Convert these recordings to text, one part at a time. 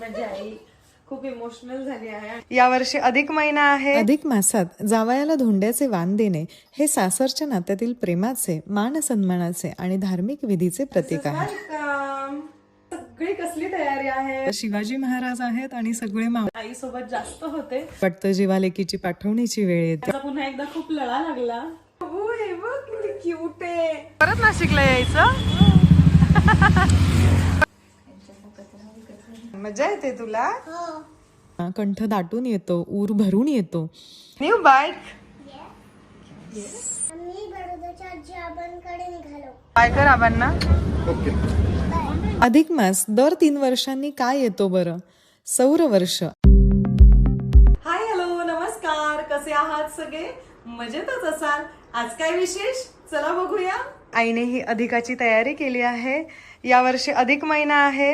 माझी आई खूप इमोशनल झाली आहे। यावर्षी अधिक महिना आहे। अधिक मासात जावयाला धोंड्याचे वाण देणे हे सासरच्या नात्यातील प्रेमाचे, मान सन्मानाचे आणि धार्मिक विधीचे प्रतीक आहे। सगळी कसली तयारी आहे। शिवाजी महाराज आहेत आणि सगळे आई सोबत जास्त होते। वाटतं जेव्हा लेकीची पाठवणीची वेळ येते त्याचा पुन्हा एकदा खूप लळा लागला। हो हे बघ किती क्यूट आहे। परत नाशिकला यायचं। मजा येते तुला। कंठ दाटून येतो, ऊर भरून येतो। न्यू बाईक काय कर आबांना। अधिक मास दर 3 वर्षांनी काय येतो बरं? सौर वर्ष। हाय हॅलो नमस्कार, कसे आहात सगळे? मजेतच असाल। आज काय विशेष, चला बघूया। आईने ही अधिकाची तयारी केली आहे। यावर्षी अधिक महिना आहे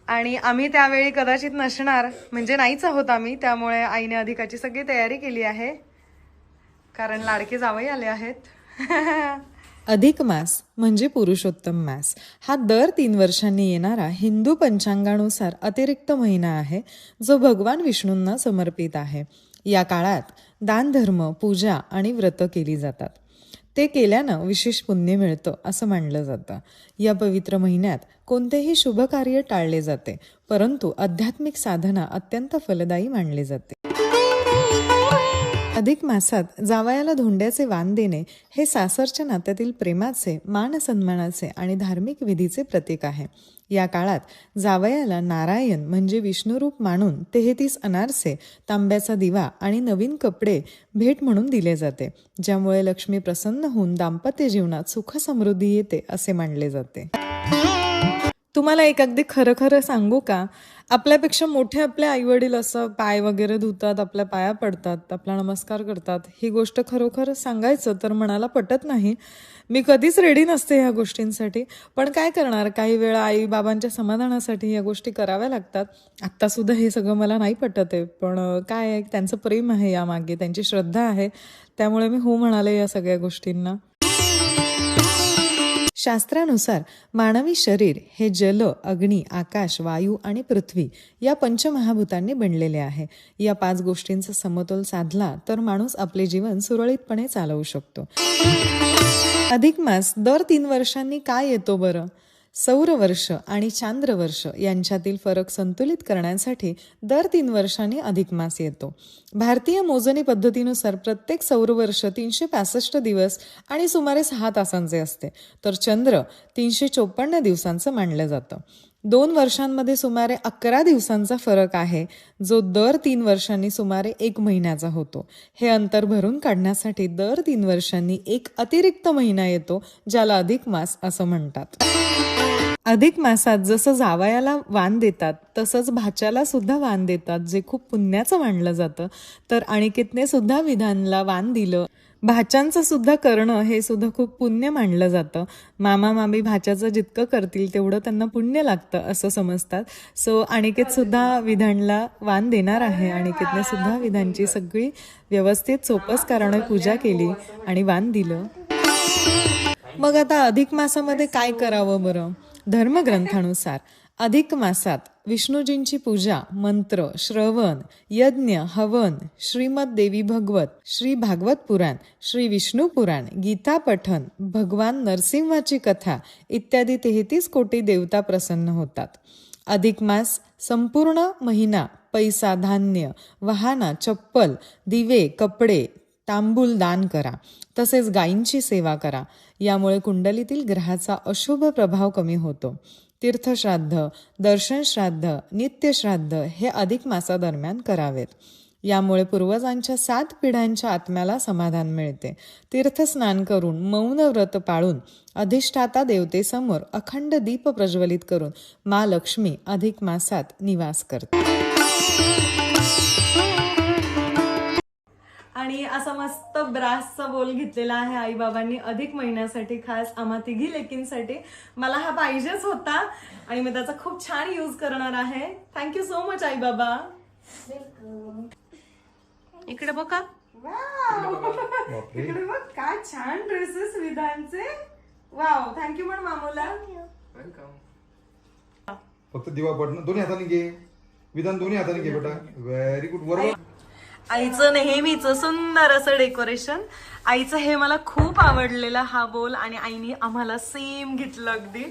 आणि आम्ही त्यावेळी कदाचित नसणार, म्हणजे नाहीच आहोत आम्ही, त्यामुळे आईने अधिकाची सगळी तयारी केली आहे कारण लाडके जावई आले आहेत। अधिक मास म्हणजे पुरुषोत्तम मास हा दर 3 वर्षांनी येणारा हिंदू पंचांगानुसार अतिरिक्त महिना आहे जो भगवान विष्णूंना समर्पित आहे। या काळात दान धर्म, पूजा आणि व्रत केली जातात। ते केल्यानं विशेष पुण्य मिळतं असं मानलं जातं। या पवित्र महिन्यात कोणतेही शुभ कार्य टाळले जाते, परंतु आध्यात्मिक साधना अत्यंत फलदायी मानली जाते। अधिक मासात जावयाला धोंड्याचे वाण देणे हे सासरच्या नात्यातील प्रेमाचे, मान सन्मानाचे आणि धार्मिक विधीचे प्रतीक आहे। या काळात जावयाला नारायण म्हणजे विष्णुरूप मानून 33 अनारसे, तांब्याचा दिवा आणि नवीन कपडे भेट म्हणून दिले जाते, ज्यामुळे लक्ष्मी प्रसन्न होऊन दाम्पत्य जीवनात सुख समृद्धी येते असे मानले जाते। तुम्हाला एक अगदी खरं सांगू का, आपल्यापेक्षा मोठे आपले आईवडील असं पाय वगैरे धुतात, आपल्या पाया पडतात, आपला नमस्कार करतात, ही गोष्ट खरोखर सांगायचं तर मनाला पटत नाही। मी कधीच रेडी नसते ह्या गोष्टींसाठी, पण काय करणार, काही वेळा आई बाबांच्या समाधानासाठी या गोष्टी कराव्या लागतात। आत्ता सुद्धा हे सगळं मला नाही पटत आहे, पण काय आहे, त्यांचं प्रेम आहे यामागे, त्यांची श्रद्धा आहे, त्यामुळे मी हो म्हणाले या सगळ्या गोष्टींना। शास्त्रानुसार मानवी शरीर हे जल, अग्नी, आकाश, वायू आणि पृथ्वी या पंचमहाभूतांनी बनलेले आहे। या 5 गोष्टींचा समतोल साधला तर माणूस आपले जीवन सुरळीतपणे चालवू शकतो। अधिक मास दर 3 वर्षांनी काय येतो बरं? सौर वर्ष आणि चांद्र वर्ष यांच्यातील फरक संतुलित करण्यासाठी दर 3 वर्षांनी अधिक मास येतो। भारतीय मोजणी पद्धतीनुसार प्रत्येक सौर वर्ष 365 दिवस आणि सुमारे 6 तासांचे असते, तर चंद्र 354 दिवसांचं मानलं जातं। 2 वर्षांमध्ये सुमारे 11 दिवसांचा फरक आहे, जो दर 3 वर्षांनी सुमारे 1 महिन्याचा होतो। हे अंतर भरून काढण्यासाठी दर 3 वर्षांनी एक अतिरिक्त महिना येतो, ज्याला अधिक मास असं म्हणतात। अधिक मासात जसं जावयाला वाण देतात तसंच भाच्याला सुद्धा वाण देतात, जे खूप पुण्याचं मानलं जातं। तर अनिकेतने सुद्धा विधानला वाण दिलं। भाच्यांचं सुद्धा करणं हे सुद्धा खूप पुण्य मानलं जातं। मामा मामी भाच्याचं जितकं करतील तेवढं त्यांना पुण्य लागतं असं समजतात। सो अनिकेत सुद्धा विधानला वाण देणार आहे। अनिकेतने सुद्धा विधानची सगळी व्यवस्थित सोपस्काराने पूजा केली आणि वाण दिलं। मग आता अधिक मासामध्ये काय करावं बरं? धर्मग्रंथानुसार अधिक मासात विष्णूजींची पूजा, मंत्र, श्रवण, यज्ञ, हवन, श्रीमद देवी भगवत, श्री भागवत पुराण, श्री विष्णू पुराण, गीता पठन, भगवान नरसिंहाची कथा इत्यादी 33 कोटी देवता प्रसन्न होतात। अधिक मास संपूर्ण महिना पैसा, धान्य, वाहना, चप्पल, दिवे, कपडे, तांबूल दान करा, तसेच गायींची सेवा करा। यामुळे कुंडलीतील ग्रहाचा अशुभ प्रभाव कमी होतो। तीर्थश्राद्ध, दर्शन श्राद्ध, नित्य श्राद्ध हे अधिक मासादरम्यान करावेत। यामुळे पूर्वजांच्या 7 पिढ्यांच्या आत्म्याला समाधान मिळते। तीर्थस्नान करून, मौन व्रत पाळून, अधिष्ठाता देवतेसमोर अखंड दीप प्रज्वलित करून मा लक्ष्मी अधिक मासात निवास करते। आणि असा मस्त ब्रासचा बोल घेतलेला आहे आई बाबांनी अधिक महिन्यासाठी, खास आम्हा तिघी लेकींसाठी। मला हा पाहिजेच होता आणि मी त्याचा खूप छान यूज करणार आहे। थँक्यू सो मच आई बाबा। इकडे बघा, इकडे बघ काय छान ड्रेसेस विधानचे। वाव, थँक्यू म्हण मामूला। फक्त दिवा पडणं दोन्ही हाताने घे। विधान दोन्ही हाताने घे बेटा. Very good. बरोबर. आईचं नेहमीच सुंदर असं डेकोरेशन. आईचं हे मला खूप आवडलेला हा बोल आणि आईने आम्हाला सेम घेतलं अगदी.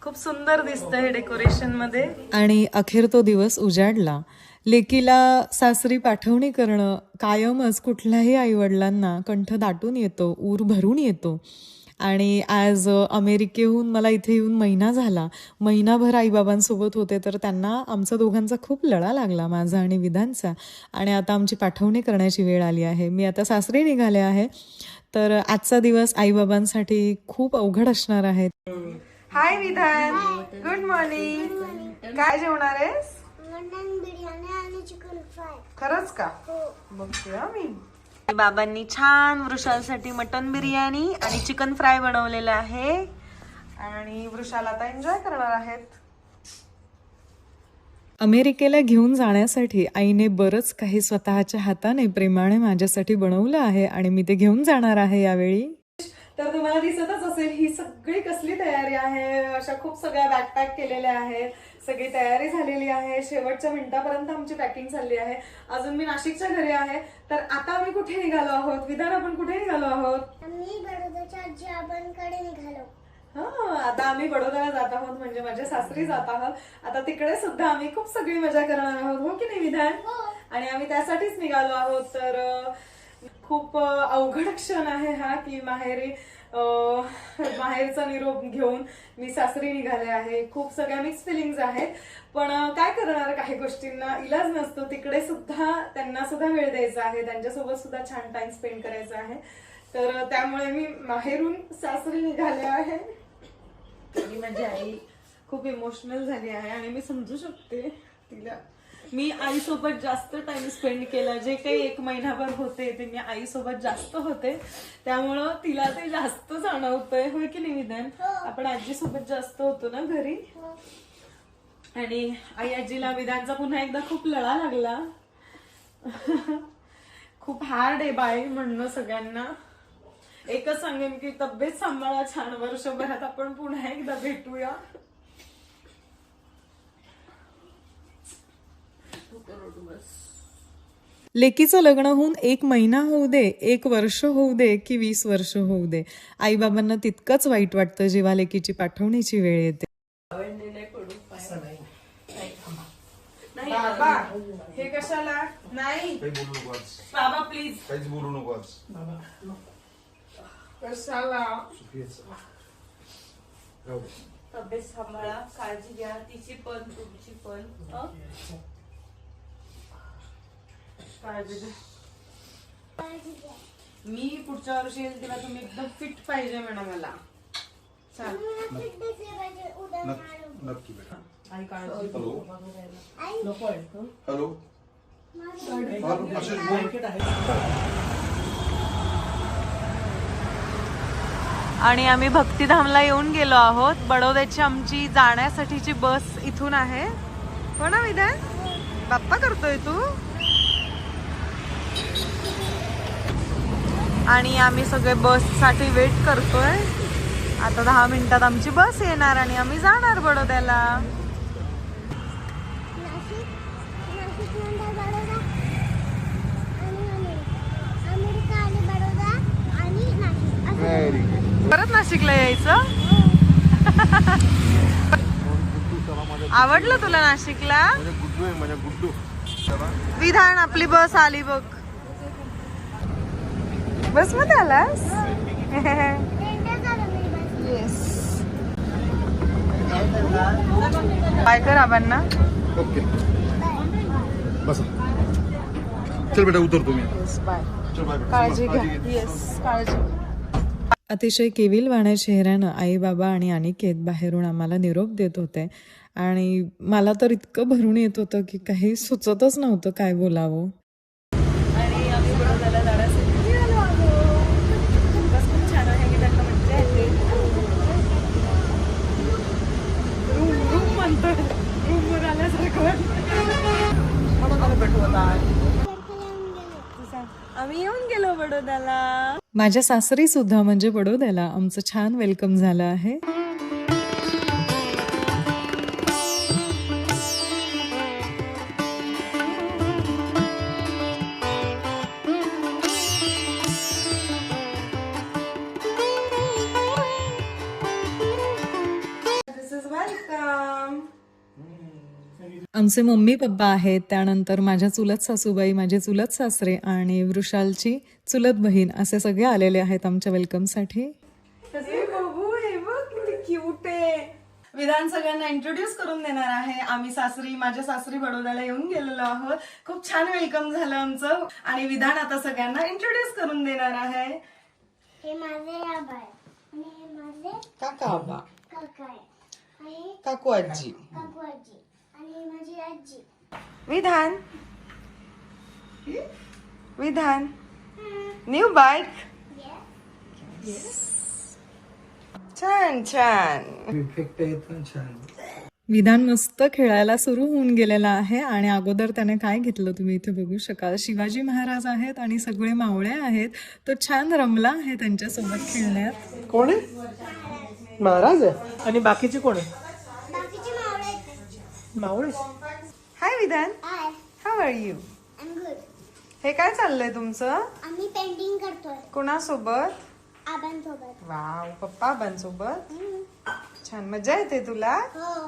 खूप सुंदर दिसतं हे डेकोरेशन मध्ये. आणि अखेर तो दिवस उजाडला. लेकीला सासरी पाठवणी करणं कायमच कुठल्याही आईवडिलांना कंठ दाटून येतो, ऊर भरून येतो. आणि आज अमेरिकेहून मला इथे येऊन महिना झाला. महिनाभर आईबाबांसोबत होते, तर त्यांना आमचा दोघांचा खूप लळा लागला, माझा आणि विधानचा. आणि आता आमची पाठवणी करण्याची वेळ आली आहे. मी आता सासरी निघाले आहे. तर आजचा दिवस आईबाबांसाठी खूप अवघड असणार आहे. हाय विधान, गुड मॉर्निंग. काय जेवणार आहेस? मटन बिर्याणी आणि चिकन फ्राय. खरंच का? बघते मी. बाबांनी छान वृषालसाठी मटन बिर्याणी आणि चिकन फ्राय बनवलेलं आहे आणि वृषाल आता एन्जॉय करणार आहेत. अमेरिकेला घेऊन जाण्यासाठी आईने बरंच काही स्वतःच्या हाताने प्रेमाने माझ्यासाठी बनवलं आहे आणि मी ते घेऊन जाणार आहे यावेळी. तर तुम्हाला दिसतच असेल ही सगळी कसली तयारी आहे. अशा खूप सगळ्या बॅकपॅक केलेल्या आहेत. सगळी तयारी झालेली आहे. शेवटच्या मिनिटापर्यंत आमची पॅकिंग चालली आहे. अजून मी नाशिकच्या घरी आहे. तर आता आम्ही कुठे निघालो आहोत? विधान, आपण कुठे निघालो आहोत? आम्ही बडोद्याच्या आजी आबांकडे निघालो. आता आम्ही बडोद्याला जात आहोत, म्हणजे माझ्या सासरी जात आहोत. आता तिकडे सुद्धा आम्ही खूप सगळी मजा करणार आहोत, हो की नाही विधान? आणि आम्ही त्यासाठीच निघालो आहोत. तर खूप अवघड क्षण आहे हा, की माहेरचा निरोप घेऊन मी सासरी निघाले आहे. खूप सगळ्या मिक्स फिलिंग्स आहेत, पण काय करणार, काही गोष्टींना इलाज नसतो. तिकडे सुद्धा त्यांना सुद्धा वेळ द्यायचा आहे, त्यांच्यासोबत सुद्धा छान टाइम स्पेंड करायचा आहे. तर त्यामुळे मी माहेरून सासरी निघाले आहे. आणि माझी आई खूप इमोशनल झाली आहे आणि मी समजू शकते तिला. मी आईसोबत जास्त टाइम स्पेंड केला. जे काही 1 महिनाभर होते ते मी आईसोबत जास्त होते, त्यामुळं तिला ते जास्त जाणवतंय, होय की नाही विधान? आपण आजीसोबत जास्त होतो ना घरी. आणि आई आजीला विधानचा पुन्हा एकदा खूप लळा लागला. खूप हार्ड आहे बाई म्हणणं सगळ्यांना. एकच सांगेन की तब्येत सांभाळा छान. वर्षभरात आपण पुन्हा एकदा भेटूया. लेकीचं लग्न होऊन 1 महिना होऊ दे, 1 वर्ष होऊ दे की 20 वर्ष होऊ दे, आईबाबांना तितकंच वाईट वाटतं जेव्हा लेकीची पाठवणीची वेळ येते. बाबा, हे कशाला? नाही काही बोलू नको आज. बाबा प्लीज. काहीच बोलू नको आज. कशाला? राहू दे. तब्येत सांभाळा, काळजी घ्या, तिची पण तुमची पण. काळजी घ्या. मी पुढच्या वर्षी येईल तेव्हा तुम्ही एकदम फिट पाहिजे म्हणा मला. चाल. नक्की बेटा. आई काळजी. हॅलो. हॅलो. आणि आम्ही भक्तिधामला येऊन गेलो आहोत. बडोद्याची आमची जाण्यासाठीची बस इथून आहे, हो ना विधान? बाप्पा करतोय तू. आणि आम्ही सगळे बस साठी वेट करतोय. आता 10 मिनिटात आमची बस येणार आणि आम्ही जाणार बडोद्याला. परत नाशिकला यायचं. आवडलं तुला नाशिकला? गुड्डू. विधान, आपली बस आली बघ. बस मध्ये आलास? येस. काय कर आबांना. ओके. बस. चल बेटा, उतर तुम्ही. बाय. चल बाय. काळजी घ्या. येस, काळजी. अतिशय केविलवाण्या चेहऱ्यानं आई बाबा आणि अनिकेत बाहेरून आम्हाला निरोप देत होते. आणि मला तर इतकं भरून येत होतं की काही सुचतच नव्हतं काय बोलावं. आणि आम्ही बडोद्याला जाण्यासाठी निघालो आहोत. बस खूप छान आहे की त्यांना मज्जा येते. रूम म्हणतोय, रूमवर आल्यासारखं. आम्ही येऊन गेलो बडोद्याला. माझ्या सासरी सुद्धा म्हणजे बडोद्याला आमचं छान वेलकम झालं आहे. आमचे मम्मी पप्पा आहेत, त्यानंतर माझ्या चुलत सासूबाई, माझे चुलत सासरे आणि वृषालची चुलत बहीण असे सगळे आलेले आहेत आमच्या वेलकमसाठी. कसे बघू हे बघ किती क्यूट आहे. विधान सगळ्यांना इंट्रोड्यूस करून देणार आहे. आम्ही माझ्या सासरी बडोद्याला येऊन गेलेलो आहोत. खूप छान वेलकम झालं आमचं आणि विधान आता सगळ्यांना इंट्रोड्यूस करून देणार आहे. हे माझे आबा आहे आणि हे माझे काका आबा, काका आहे आणि काकू आजी, काकू आजी आणि ही माझी आजी. विधान विधान न्यू बाईक. छान छान. विधान मस्त खेळायला सुरू होऊन गेलेला आहे आणि अगोदर त्याने काय घेतलं तुम्ही इथे बघू शकाल. शिवाजी महाराज आहेत आणि सगळे मावळे आहेत. तो छान रमला आहे त्यांच्यासोबत खेळण्यात. कोण आहे? महाराज आहे. आणि बाकीचे कोण आहे? बाकीचे मावळे आहेत. मावळे. Hi Vidhan, hi, how are you? I am good. हे काय चाललंय तुमचं? आम्ही पेंटिंग करतोय कोणासोबत? आबांसोबत. वाव, पप्पा आबांसोबत. छान मजा येते तुला. हो.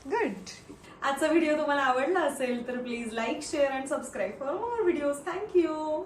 गुड. आजचा व्हिडिओ तुम्हाला आवडला असेल तर please like, share and subscribe for more videos. Thank you.